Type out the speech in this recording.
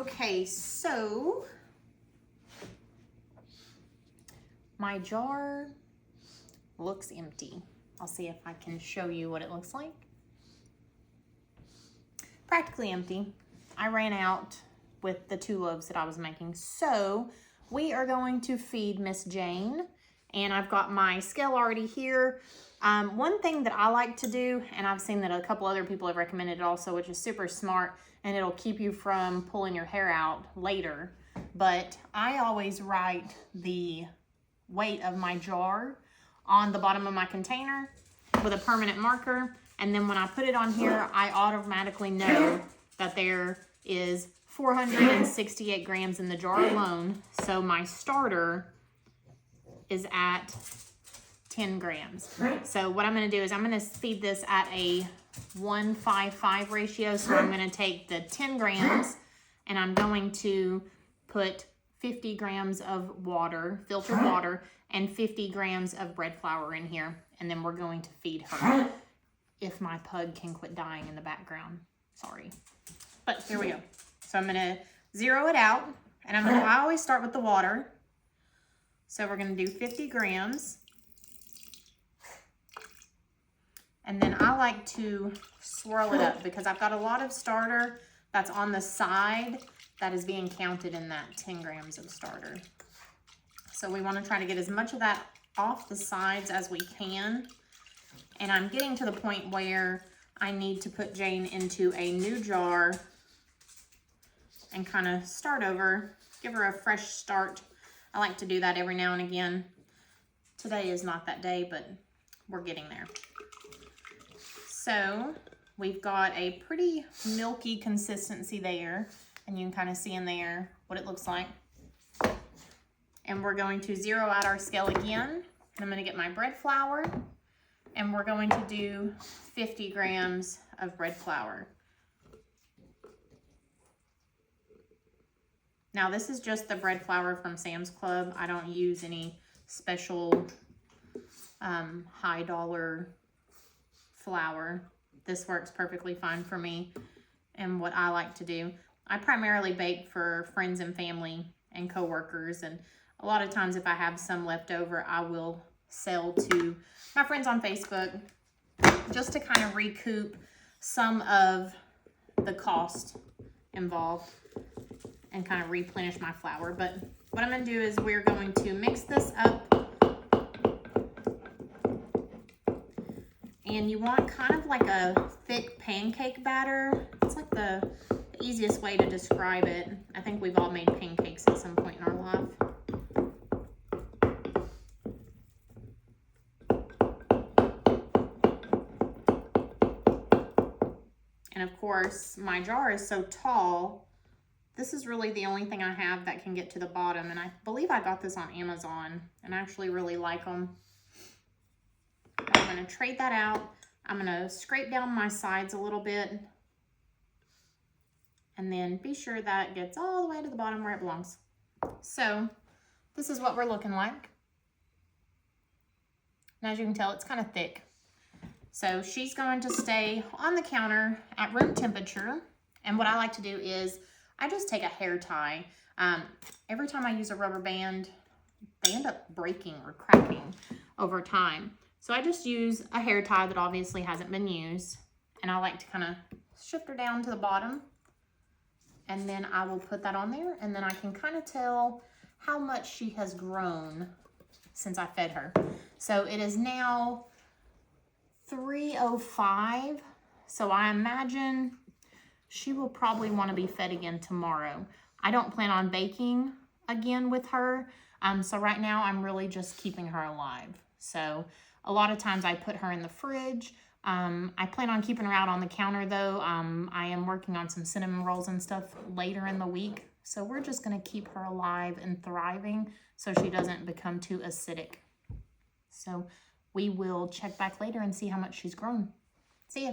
Okay, so my jar looks empty. I'll see if I can show you what it looks like. Practically empty. I ran out with the 2 loaves that I was making. So we are going to feed Miss Jane, and I've got my scale already here. One thing that I like to do, and I've seen that a couple other people have recommended it also, which is super smart, and it'll keep you from pulling your hair out later. But I always write the weight of my jar on the bottom of my container with a permanent marker. And then when I put it on here, I automatically know that there is 468 grams in the jar alone. So my starter is at 10 grams. So what I'm gonna do is I'm gonna feed this at a 1:5:5 ratio. So I'm gonna take the 10 grams and I'm going to put 50 grams of water, filtered water, and 50 grams of bread flour in here. And then we're going to feed her. If my pug can quit dying in the background. Sorry. But here we go. So I'm gonna zero it out, and I always start with the water. So we're gonna do 50 grams. And then I like to swirl it up because I've got a lot of starter that's on the side that is being counted in that 10 grams of starter. So we wanna try to get as much of that off the sides as we can. And I'm getting to the point where I need to put Jane into a new jar and kind of start over, give her a fresh start. I like to do that every now and again. Today is not that day, but we're getting there. So we've got a pretty milky consistency there, and you can kind of see in there what it looks like. And we're going to zero out our scale again. And I'm going to get my bread flour. And we're going to do 50 grams of bread flour. Now this is just the bread flour from Sam's Club. I don't use any special high dollar flour. This works perfectly fine for me and what I like to do. I primarily bake for friends and family and coworkers, and a lot of times if I have some left over, I will sell to my friends on Facebook just to kind of recoup some of the cost involved and kind of replenish my flour. But what I'm going to do is we're going to mix this up, and you want kind of like a thick pancake batter. It's like the easiest way to describe it. I think we've all made pancakes at some point in our life. And of course, my jar is so tall, this is really the only thing I have that can get to the bottom. And I believe I got this on Amazon, and I actually really like them. I'm gonna trade that out. I'm gonna scrape down my sides a little bit, and then be sure that gets all the way to the bottom where it belongs. So this is what we're looking like. And as you can tell, it's kind of thick. So she's going to stay on the counter at room temperature. And what I like to do is I just take a hair tie. Every time I use a rubber band, they end up breaking or cracking over time. So I just use a hair tie that obviously hasn't been used. And I like to kind of shift her down to the bottom. And then I will put that on there. And then I can kind of tell how much she has grown since I fed her. So it is now 3:05, so I imagine she will probably want to be fed again tomorrow. I don't plan on baking again with her, so right now I'm really just keeping her alive. So a lot of times I put her in the fridge. I plan on keeping her out on the counter though. I am working on some cinnamon rolls and stuff later in the week, so we're just going to keep her alive and thriving so she doesn't become too acidic. So we will check back later and see how much she's grown. See ya.